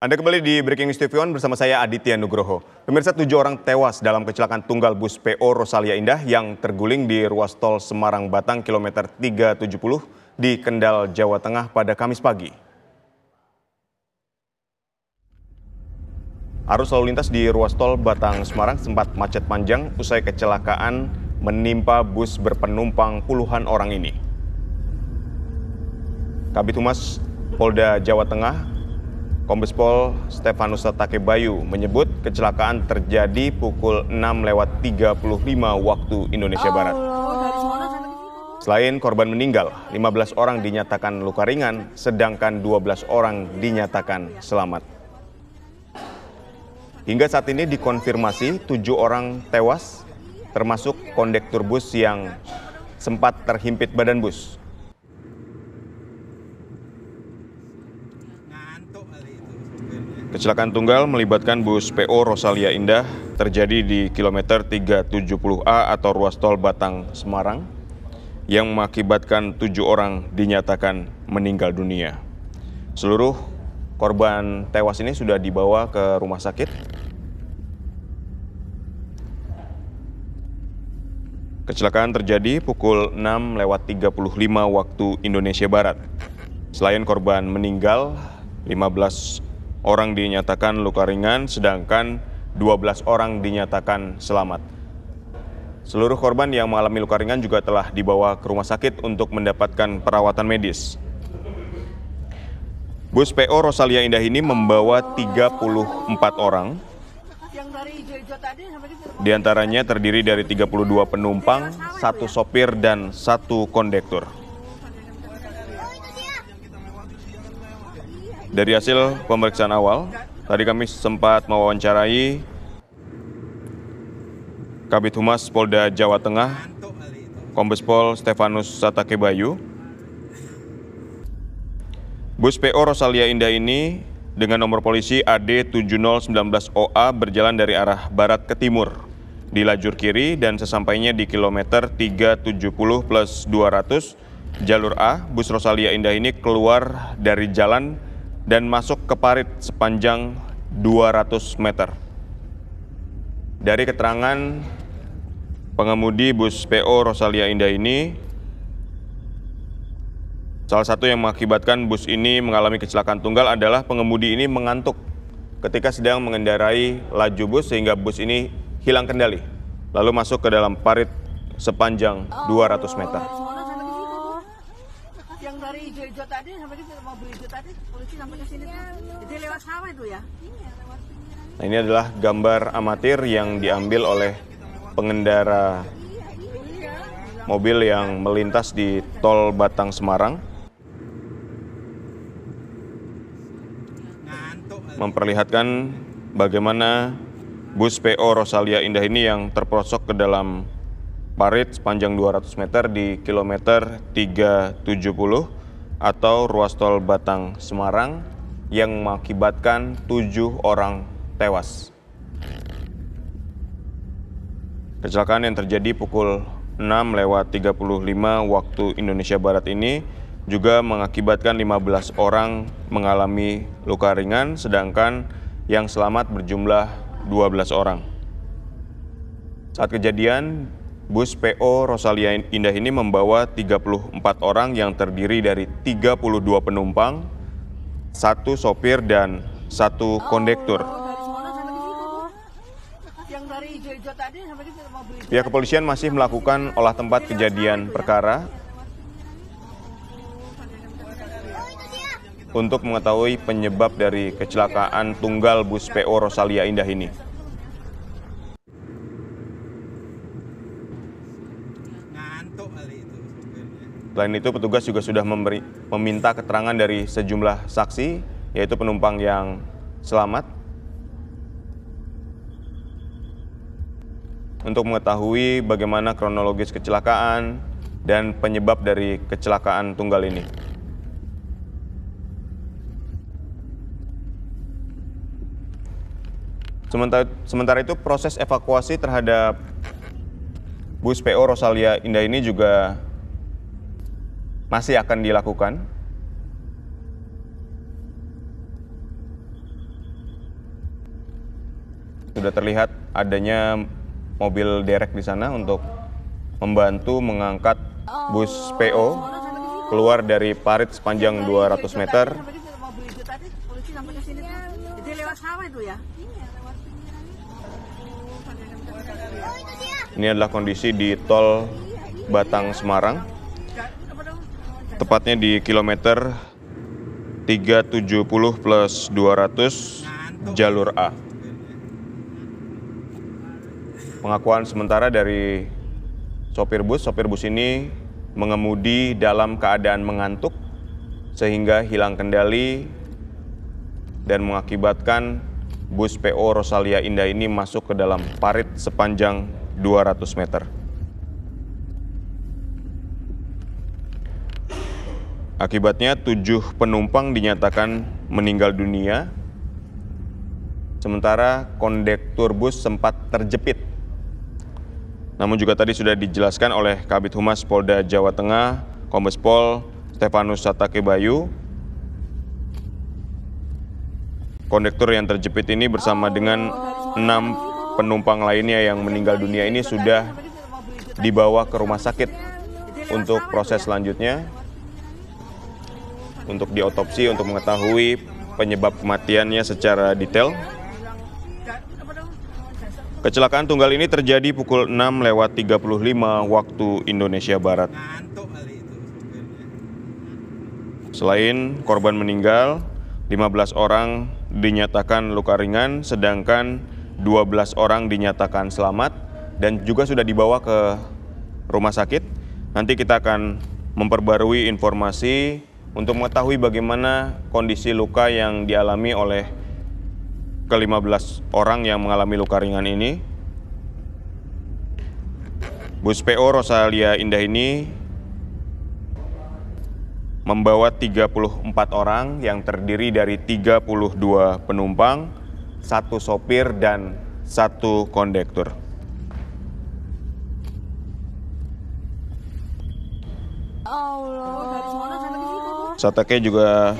Anda kembali di Breaking News TV One bersama saya Aditya Nugroho. Pemirsa, 7 orang tewas dalam kecelakaan tunggal bus PO Rosalia Indah yang terguling di ruas tol Semarang-Batang kilometer 370 di Kendal, Jawa Tengah pada Kamis pagi. Arus lalu lintas di ruas tol Batang-Semarang sempat macet panjang usai kecelakaan menimpa bus berpenumpang puluhan orang ini. Kabid Humas Polda Jawa Tengah, Kombes Pol Stefanus Satakebayu menyebut kecelakaan terjadi pukul 6:35 waktu Indonesia Barat. Selain korban meninggal, 15 orang dinyatakan luka ringan, sedangkan 12 orang dinyatakan selamat. Hingga saat ini dikonfirmasi 7 orang tewas, termasuk kondektur bus yang sempat terhimpit badan bus. Kecelakaan tunggal melibatkan bus PO Rosalia Indah terjadi di kilometer 370A atau ruas tol Batang-Semarang yang mengakibatkan 7 orang dinyatakan meninggal dunia. Seluruh korban tewas ini sudah dibawa ke rumah sakit. Kecelakaan terjadi pukul 6:35 waktu Indonesia Barat. Selain korban meninggal, 15 orang dinyatakan luka ringan, sedangkan 12 orang dinyatakan selamat. Seluruh korban yang mengalami luka ringan juga telah dibawa ke rumah sakit untuk mendapatkan perawatan medis. Bus PO Rosalia Indah ini membawa 34 orang. Di antaranya terdiri dari 32 penumpang, 1 sopir, dan 1 kondektur. Dari hasil pemeriksaan awal, tadi kami sempat mewawancarai Kabid Humas Polda Jawa Tengah, Kombes Pol Stefanus Satakebayu. Bus PO Rosalia Indah ini dengan nomor polisi AD7019OA berjalan dari arah barat ke timur di lajur kiri, dan sesampainya di kilometer 370+200 jalur A, bus Rosalia Indah ini keluar dari jalan dan masuk ke parit sepanjang 200 meter. Dari keterangan pengemudi bus PO Rosalia Indah ini, salah satu yang mengakibatkan bus ini mengalami kecelakaan tunggal adalah pengemudi ini mengantuk ketika sedang mengendarai laju bus sehingga bus ini hilang kendali, lalu masuk ke dalam parit sepanjang 200 meter. Yang dari hijau-hijau tadi sampai ke mobil hijau tadi, polisi sampai ke sini. Jadi lewat sawah itu ya? Iya, lewat sini. Nah, ini adalah gambar amatir yang diambil oleh pengendara mobil yang melintas di tol Batang-Semarang, memperlihatkan bagaimana bus PO Rosalia Indah ini yang terperosok ke dalam parit sepanjang 200 meter di kilometer 370 atau ruas tol Batang-Semarang yang mengakibatkan 7 orang tewas. Kecelakaan yang terjadi pukul 6:35 waktu Indonesia Barat ini juga mengakibatkan 15 orang mengalami luka ringan, sedangkan yang selamat berjumlah 12 orang. Saat kejadian, bus PO Rosalia Indah ini membawa 34 orang yang terdiri dari 32 penumpang, 1 sopir, dan 1 kondektur. Pihak kepolisian masih melakukan olah tempat kejadian perkara untuk mengetahui penyebab dari kecelakaan tunggal bus PO Rosalia Indah ini. Selain itu, petugas juga sudah meminta keterangan dari sejumlah saksi, yaitu penumpang yang selamat, untuk mengetahui bagaimana kronologis kecelakaan dan penyebab dari kecelakaan tunggal ini. Sementara itu, proses evakuasi terhadap bus PO Rosalia Indah ini juga masih akan dilakukan. Sudah terlihat adanya mobil derek di sana untuk membantu mengangkat bus PO keluar dari parit sepanjang 200 meter. Mobil itu tadi polisi sampai ke sini tuh. Jadi lewat sawah itu ya? Iya, lewat pinggir. Ini adalah kondisi di tol Batang Semarang, tepatnya di kilometer 370 plus 200 jalur A. Pengakuan sementara dari sopir bus ini mengemudi dalam keadaan mengantuk sehingga hilang kendali dan mengakibatkan bus PO Rosalia Indah ini masuk ke dalam parit sepanjang 200 meter. Akibatnya 7 penumpang dinyatakan meninggal dunia, sementara kondektur bus sempat terjepit. Namun juga tadi sudah dijelaskan oleh Kabid Humas Polda Jawa Tengah, Kombes Pol Stefanus Satakebayu, kondektur yang terjepit ini bersama dengan 6 penumpang lainnya yang meninggal dunia ini sudah dibawa ke rumah sakit untuk proses selanjutnya, untuk diotopsi untuk mengetahui penyebab kematiannya secara detail. Kecelakaan tunggal ini terjadi pukul 6:35 waktu Indonesia Barat. Selain korban meninggal, 15 orang dinyatakan luka ringan, sedangkan 12 orang dinyatakan selamat dan juga sudah dibawa ke rumah sakit. Nanti kita akan memperbarui informasi untuk mengetahui bagaimana kondisi luka yang dialami oleh ke-15 orang yang mengalami luka ringan ini. Bus PO Rosalia Indah ini membawa 34 orang yang terdiri dari 32 penumpang, 1 sopir, dan 1 kondektur. Satake juga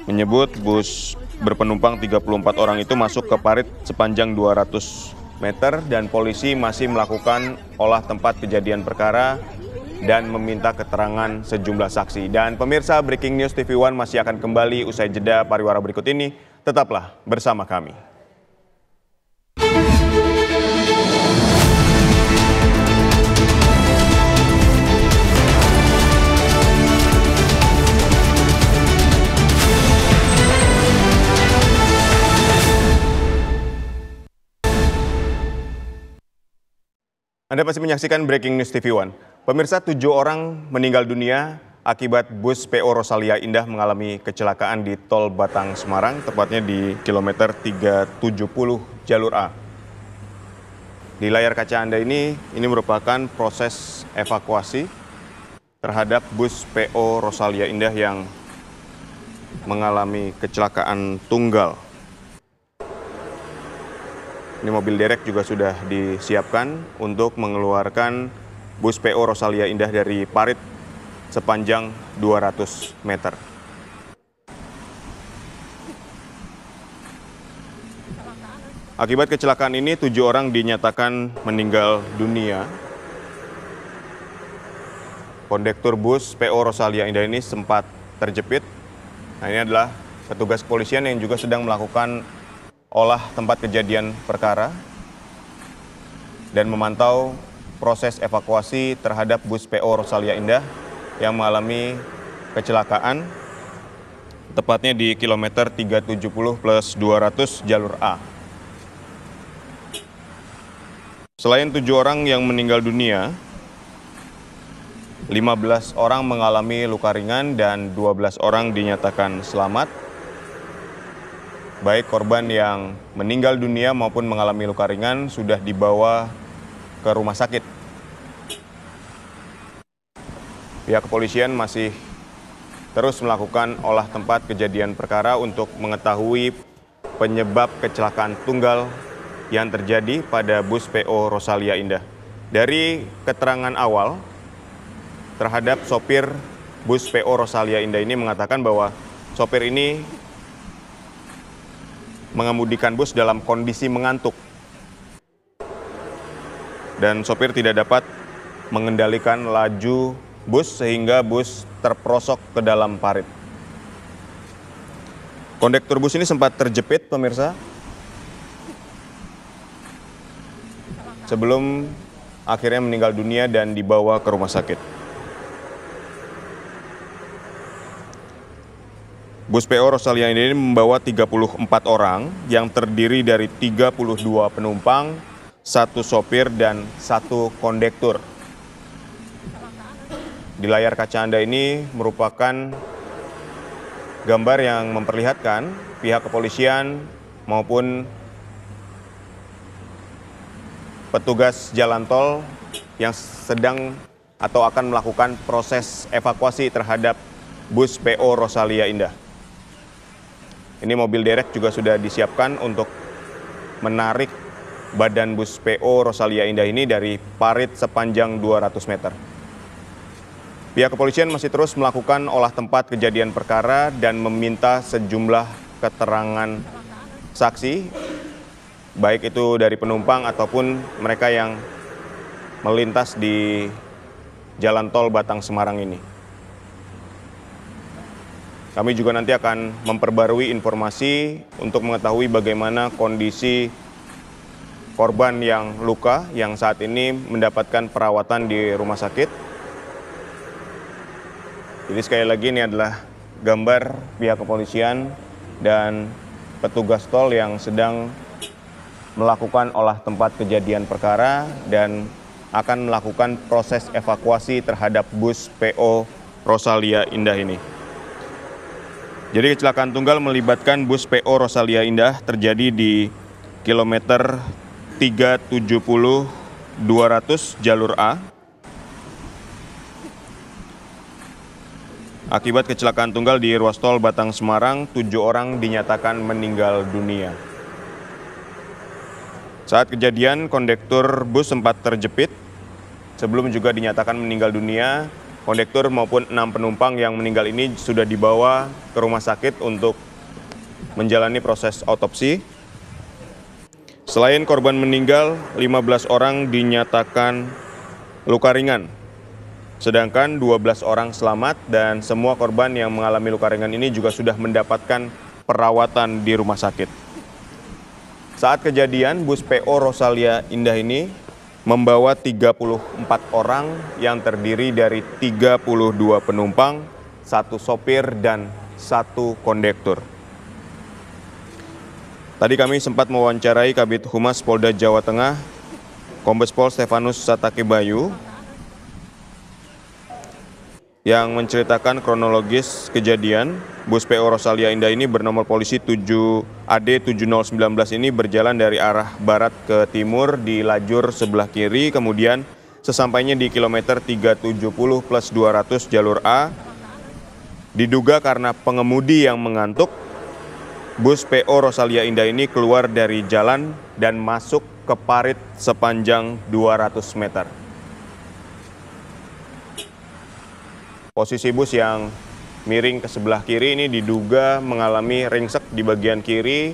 menyebut bus berpenumpang 34 orang itu masuk ke parit sepanjang 200 meter dan polisi masih melakukan olah tempat kejadian perkara dan meminta keterangan sejumlah saksi. Dan pemirsa, Breaking News TV One masih akan kembali usai jeda pariwara berikut ini. Tetaplah bersama kami. Anda masih menyaksikan Breaking News TV One. Pemirsa, 7 orang meninggal dunia akibat bus PO Rosalia Indah mengalami kecelakaan di tol Batang Semarang, tepatnya di kilometer 370 jalur A. Di layar kaca Anda ini merupakan proses evakuasi terhadap bus PO Rosalia Indah yang mengalami kecelakaan tunggal. Ini mobil derek juga sudah disiapkan untuk mengeluarkan bus PO Rosalia Indah dari parit sepanjang 200 meter. Akibat kecelakaan ini 7 orang dinyatakan meninggal dunia. Kondektur bus PO Rosalia Indah ini sempat terjepit. Nah, ini adalah petugas kepolisian yang juga sedang melakukan olah tempat kejadian perkara dan memantau proses evakuasi terhadap bus PO Rosalia Indah yang mengalami kecelakaan tepatnya di kilometer 370 plus 200 jalur A. Selain 7 orang yang meninggal dunia, 15 orang mengalami luka ringan dan 12 orang dinyatakan selamat. Baik korban yang meninggal dunia maupun mengalami luka ringan sudah dibawa ke rumah sakit. Pihak kepolisian masih terus melakukan olah tempat kejadian perkara untuk mengetahui penyebab kecelakaan tunggal yang terjadi pada bus PO Rosalia Indah. Dari keterangan awal terhadap sopir bus PO Rosalia Indah ini mengatakan bahwa sopir ini mengemudikan bus dalam kondisi mengantuk. Dan sopir tidak dapat mengendalikan laju bus sehingga bus terperosok ke dalam parit. Kondektur bus ini sempat terjepit, pemirsa, sebelum akhirnya meninggal dunia dan dibawa ke rumah sakit. Bus PO Rosalia Indah ini membawa 34 orang yang terdiri dari 32 penumpang, 1 sopir, dan 1 kondektur. Di layar kaca Anda ini merupakan gambar yang memperlihatkan pihak kepolisian maupun petugas jalan tol yang sedang atau akan melakukan proses evakuasi terhadap bus PO Rosalia Indah. Ini mobil derek juga sudah disiapkan untuk menarik badan bus PO Rosalia Indah ini dari parit sepanjang 200 meter. Pihak kepolisian masih terus melakukan olah tempat kejadian perkara dan meminta sejumlah keterangan saksi, baik itu dari penumpang ataupun mereka yang melintas di jalan tol Batang Semarang ini. Kami juga nanti akan memperbarui informasi untuk mengetahui bagaimana kondisi korban yang luka yang saat ini mendapatkan perawatan di rumah sakit. Jadi sekali lagi ini adalah gambar pihak kepolisian dan petugas tol yang sedang melakukan olah tempat kejadian perkara dan akan melakukan proses evakuasi terhadap bus PO Rosalia Indah ini. Jadi kecelakaan tunggal melibatkan bus PO Rosalia Indah terjadi di kilometer 370 200 jalur A. Akibat kecelakaan tunggal di ruas tol Batang Semarang, 7 orang dinyatakan meninggal dunia. Saat kejadian, kondektur bus sempat terjepit. Sebelum juga dinyatakan meninggal dunia, kondektur maupun 6 penumpang yang meninggal ini sudah dibawa ke rumah sakit untuk menjalani proses autopsi. Selain korban meninggal, 15 orang dinyatakan luka ringan. Sedangkan 12 orang selamat dan semua korban yang mengalami luka ringan ini juga sudah mendapatkan perawatan di rumah sakit. Saat kejadian, bus PO Rosalia Indah ini membawa 34 orang yang terdiri dari 32 penumpang, 1 sopir, dan 1 kondektur. Tadi kami sempat mewawancarai Kabid Humas Polda Jawa Tengah, Kombes Pol Stefanus Satake Bayu, yang menceritakan kronologis kejadian. Bus PO Rosalia Indah ini bernomor polisi 7AD7019 ini berjalan dari arah barat ke timur di lajur sebelah kiri, kemudian sesampainya di kilometer 370+200 jalur A, diduga karena pengemudi yang mengantuk, bus PO Rosalia Indah ini keluar dari jalan dan masuk ke parit sepanjang 200 meter. Posisi bus yang miring ke sebelah kiri ini diduga mengalami ringsek di bagian kiri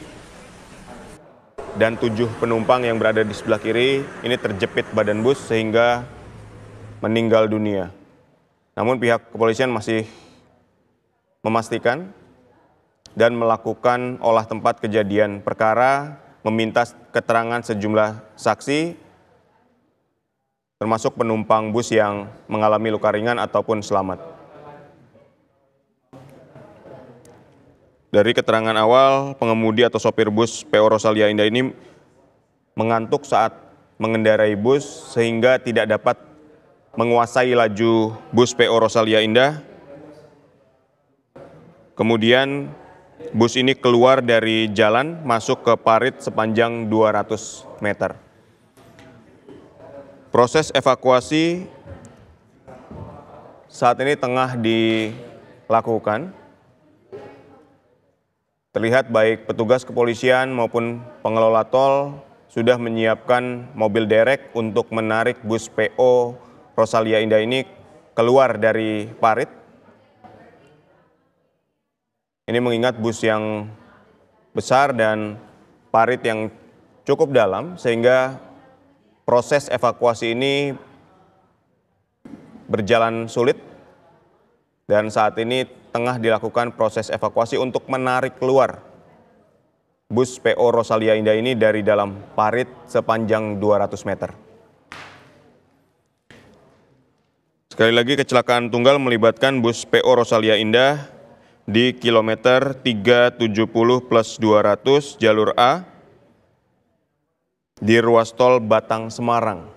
dan 7 penumpang yang berada di sebelah kiri ini terjepit badan bus sehingga meninggal dunia. Namun pihak kepolisian masih memastikan dan melakukan olah tempat kejadian perkara, meminta keterangan sejumlah saksi termasuk penumpang bus yang mengalami luka ringan ataupun selamat. Dari keterangan awal, pengemudi atau sopir bus PO Rosalia Indah ini mengantuk saat mengendarai bus sehingga tidak dapat menguasai laju bus PO Rosalia Indah. Kemudian bus ini keluar dari jalan masuk ke parit sepanjang 200 meter. Proses evakuasi saat ini tengah dilakukan. Terlihat baik petugas kepolisian maupun pengelola tol sudah menyiapkan mobil derek untuk menarik bus PO Rosalia Indah ini keluar dari parit. Ini mengingat bus yang besar dan parit yang cukup dalam sehingga proses evakuasi ini berjalan sulit dan saat ini tengah dilakukan proses evakuasi untuk menarik keluar bus PO Rosalia Indah ini dari dalam parit sepanjang 200 meter. Sekali lagi, kecelakaan tunggal melibatkan bus PO Rosalia Indah di kilometer 370+200 jalur A di ruas tol Batang Semarang.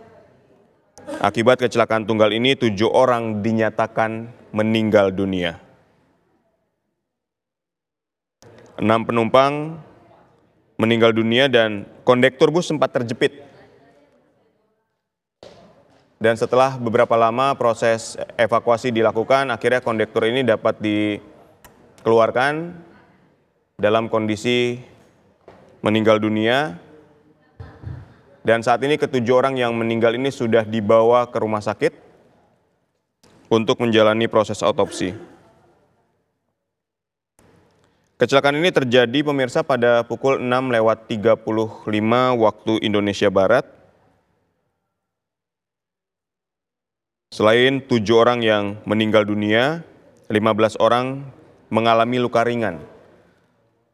Akibat kecelakaan tunggal ini, 7 orang dinyatakan meninggal dunia. 6 penumpang meninggal dunia dan kondektur bus sempat terjepit. Dan setelah beberapa lama proses evakuasi dilakukan, akhirnya kondektur ini dapat dikeluarkan dalam kondisi meninggal dunia. Dan saat ini ketujuh orang yang meninggal ini sudah dibawa ke rumah sakit untuk menjalani proses autopsi. Kecelakaan ini terjadi pemirsa pada pukul 6:35 waktu Indonesia Barat. Selain 7 orang yang meninggal dunia, 15 orang mengalami luka ringan,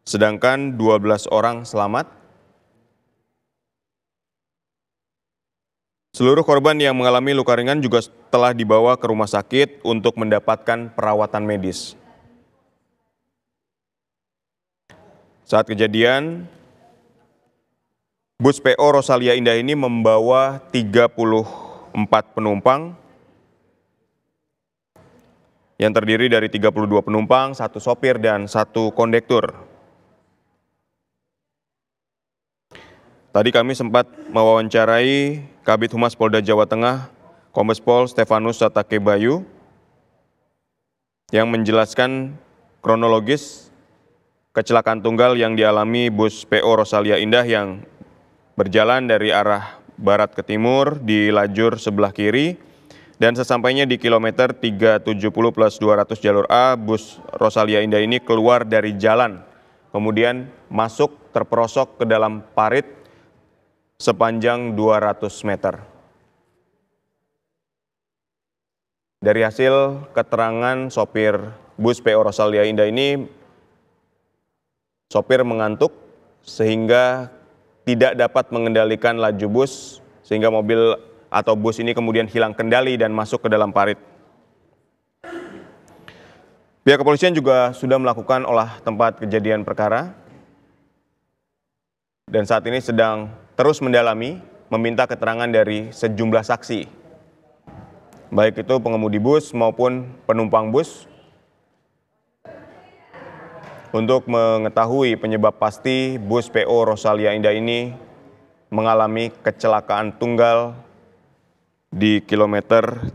sedangkan 12 orang selamat. Seluruh korban yang mengalami luka ringan juga telah dibawa ke rumah sakit untuk mendapatkan perawatan medis. Saat kejadian, bus PO Rosalia Indah ini membawa 34 penumpang yang terdiri dari 32 penumpang, 1 sopir, dan 1 kondektur. Tadi kami sempat mewawancarai Kabid Humas Polda Jawa Tengah, Kombes Pol Stefanus Satake Bayu, yang menjelaskan kronologis kecelakaan tunggal yang dialami bus PO Rosalia Indah yang berjalan dari arah barat ke timur di lajur sebelah kiri, dan sesampainya di kilometer 370+200 jalur A, bus Rosalia Indah ini keluar dari jalan, kemudian masuk terperosok ke dalam parit sepanjang 200 meter. Dari hasil keterangan sopir bus PO Rosalia Indah ini, sopir mengantuk sehingga tidak dapat mengendalikan laju bus, sehingga mobil atau bus ini kemudian hilang kendali dan masuk ke dalam parit. Pihak kepolisian juga sudah melakukan olah tempat kejadian perkara dan saat ini sedang terus mendalami, meminta keterangan dari sejumlah saksi, baik itu pengemudi bus maupun penumpang bus, untuk mengetahui penyebab pasti bus PO Rosalia Indah ini mengalami kecelakaan tunggal di kilometer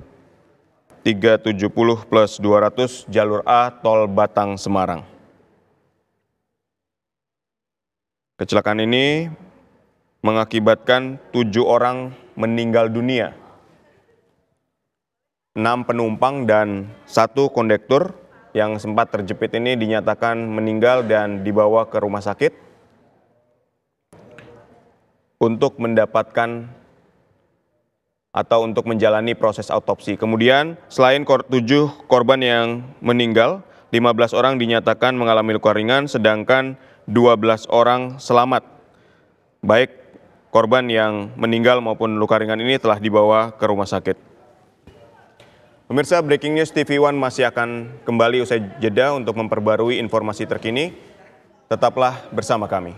370+200 jalur A tol Batang Semarang. Kecelakaan ini mengakibatkan 7 orang meninggal dunia, 6 penumpang dan 1 kondektur yang sempat terjepit ini dinyatakan meninggal dan dibawa ke rumah sakit untuk mendapatkan atau untuk menjalani proses autopsi. Kemudian selain 7 korban yang meninggal, 15 orang dinyatakan mengalami luka ringan, sedangkan 12 orang selamat. Baik korban yang meninggal maupun luka ringan ini telah dibawa ke rumah sakit. Pemirsa, Breaking News TV One masih akan kembali usai jeda untuk memperbarui informasi terkini. Tetaplah bersama kami.